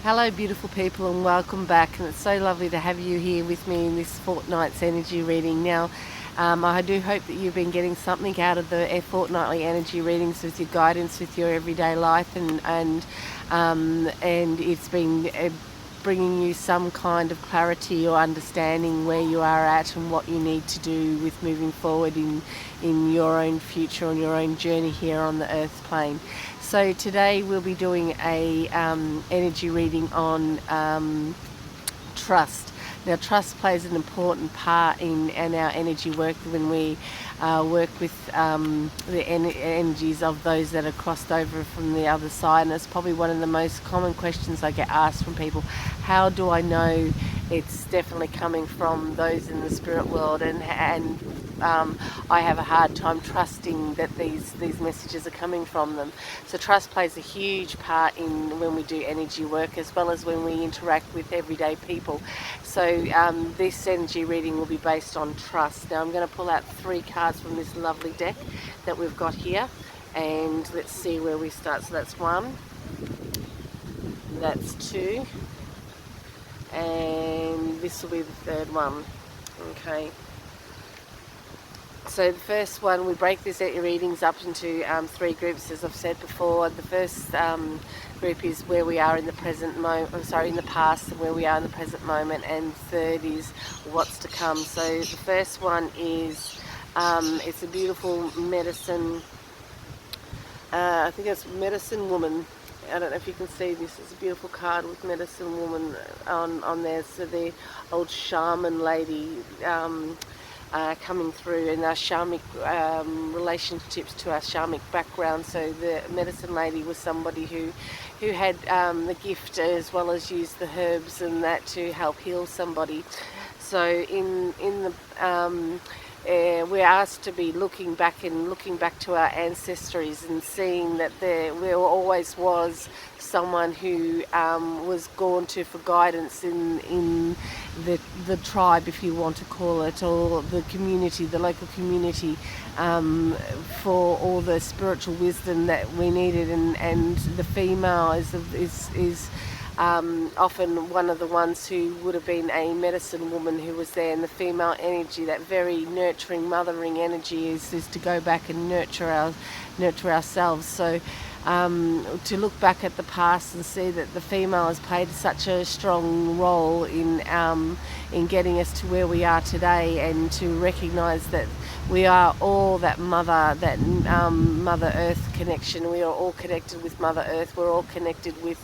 Hello beautiful people, and welcome back, and it's so lovely to have you here with me in this fortnight's energy reading. Now I do hope that you've been getting something out of the fortnightly energy readings with your guidance with your everyday life, and it's been bringing you some kind of clarity or understanding where you are at and what you need to do with moving forward in your own future and your own journey here on the earth plane. So today we'll be doing a energy reading on trust. Now, trust plays an important part in our energy work when we work with the energies of those that are crossed over from the other side. And it's probably one of the most common questions I get asked from people. How do I know it's definitely coming from those in the spirit world? And I have a hard time trusting that these messages are coming from them. So trust plays a huge part in when we do energy work, as well as when we interact with everyday people. So this energy reading will be based on trust. Now I'm going to pull out 3 cards from this lovely deck that we've got here, and let's see where we start. So that's 1, that's 2, and this will be the 3rd one. Okay. So the first one, we break these readings up into 3 groups, as I've said before. The first group is where we are in the present moment, in the past, and where we are in the present moment, and third is what's to come. So the first one is, it's a beautiful medicine, I think it's medicine woman. I don't know if you can see this. It's a beautiful card with medicine woman on there. So the old shaman lady coming through, and our shamanic relationships to our shamanic background. So the medicine lady was somebody who had the gift, as well as used the herbs and that to help heal somebody. So in the we're asked to be looking back to our ancestries and seeing that there always was someone who was gone to for guidance in the tribe, if you want to call it, or the community, the local community, for all the spiritual wisdom that we needed. And the female is often one of the ones who would have been a medicine woman who was there. And the female energy, that very nurturing, mothering energy, is to go back and nurture ourselves. So to look back at the past and see that the female has played such a strong role in getting us to where we are today, and to recognise that we are all that Mother Earth connection. We are all connected with Mother Earth. We're all connected with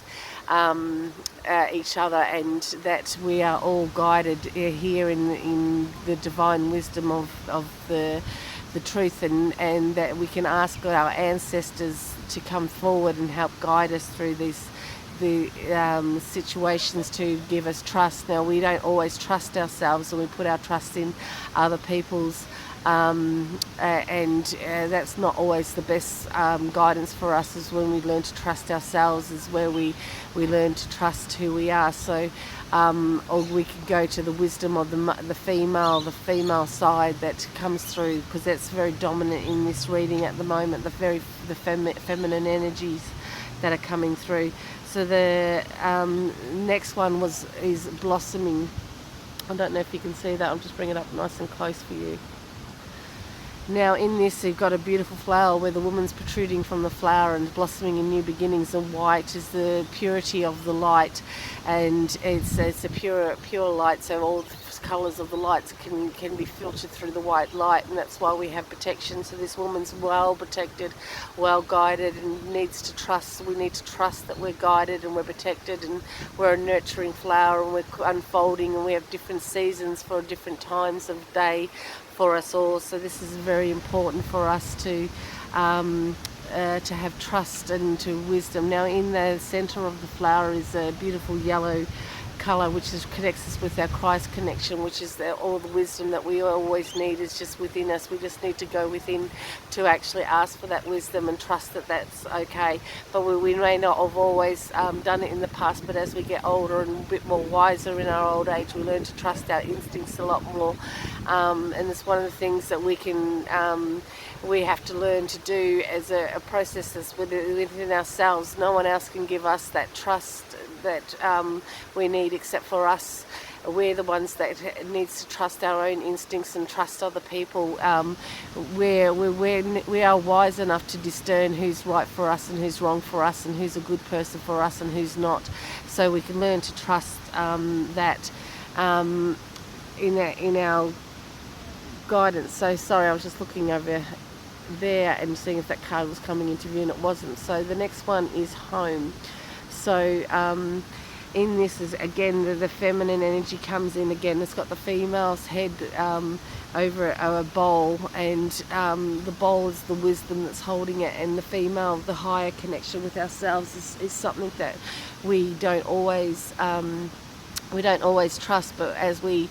each other, and that we are all guided here in the divine wisdom of the truth, and that we can ask our ancestors to come forward and help guide us through the situations, to give us trust. Now, we don't always trust ourselves, and we put our trust in other people's and that's not always the best guidance for us. Is when we learn to trust ourselves, is where we learn to trust who we are. So or we could go to the wisdom of the female side that comes through, because that's very dominant in this reading at the moment, the feminine energies that are coming through. So the next one is blossoming. I don't know if you can see that. I'll just bring it up nice and close for you. Now in this, you've got a beautiful flower where the woman's protruding from the flower and blossoming in new beginnings, and white is the purity of the light, and it's a pure light, so all the colours of the lights can be filtered through the white light, and that's why we have protection. So this woman's well protected, well guided, and needs to trust. We need to trust that we're guided and we're protected, and we're a nurturing flower, and we're unfolding, and we have different seasons for different times of day for us all. So this is very important for us to have trust and to wisdom. Now in the center of the flower is a beautiful yellow colour, which connects us with our Christ connection, which is all the wisdom that we always need is just within us. We just need to go within to actually ask for that wisdom and trust that that's okay. But we may not have always done it in the past, but as we get older and a bit more wiser in our old age, we learn to trust our instincts a lot more. And it's one of the things that we have to learn to do as a process that's within ourselves. No one else can give us that trust that we need except for us. We're the ones that needs to trust our own instincts and trust other people. We are wise enough to discern who's right for us and who's wrong for us and who's a good person for us and who's not. So we can learn to trust that in our guidance. So sorry, I was just looking over there and seeing if that card was coming into view, and it wasn't. So the next one is home. So in this is again the feminine energy comes in again. It's got the female's head over a bowl, and the bowl is the wisdom that's holding it, and the female, the higher connection with ourselves, is something that we don't always trust, but as we've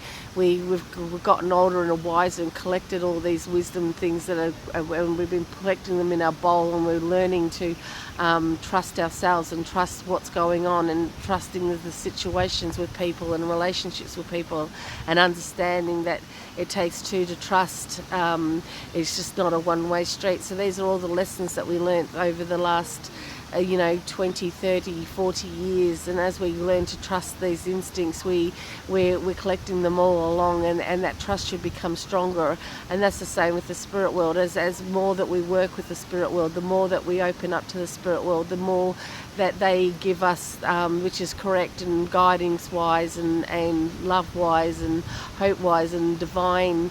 gotten older and are wiser and collected all these wisdom things that and we've been collecting them in our bowl, and we're learning to trust ourselves and trust what's going on, and trusting the situations with people and relationships with people, and understanding that it takes two to trust. It's just not a one-way street. So these are all the lessons that we learnt over the last 20, 30, 40 years, and as we learn to trust these instincts, we're collecting them all along, and that trust should become stronger. And that's the same with the spirit world. As more that we work with the spirit world, the more that we open up to the spirit world, the more that they give us, which is correct and guidance wise and love wise and hope wise and divine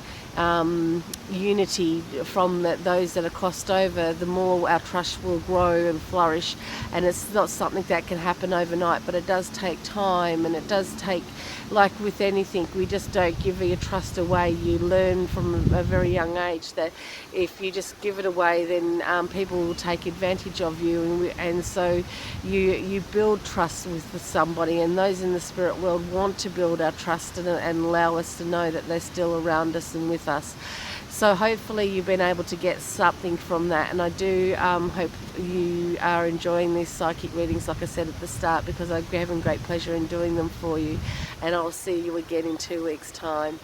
unity from those that are crossed over, the more our trust will grow and flourish. And it's not something that can happen overnight, but it does take time, and it does take, like with anything, we just don't give your trust away. You learn from a very young age that if you just give it away, then people will take advantage of you, and so you build trust with somebody, and those in the spirit world want to build our trust and allow us to know that they're still around us and with us. So hopefully you've been able to get something from that, and I do hope you are enjoying these psychic readings, like I said at the start, because I'm having great pleasure in doing them for you, and I'll see you again in 2 weeks' time.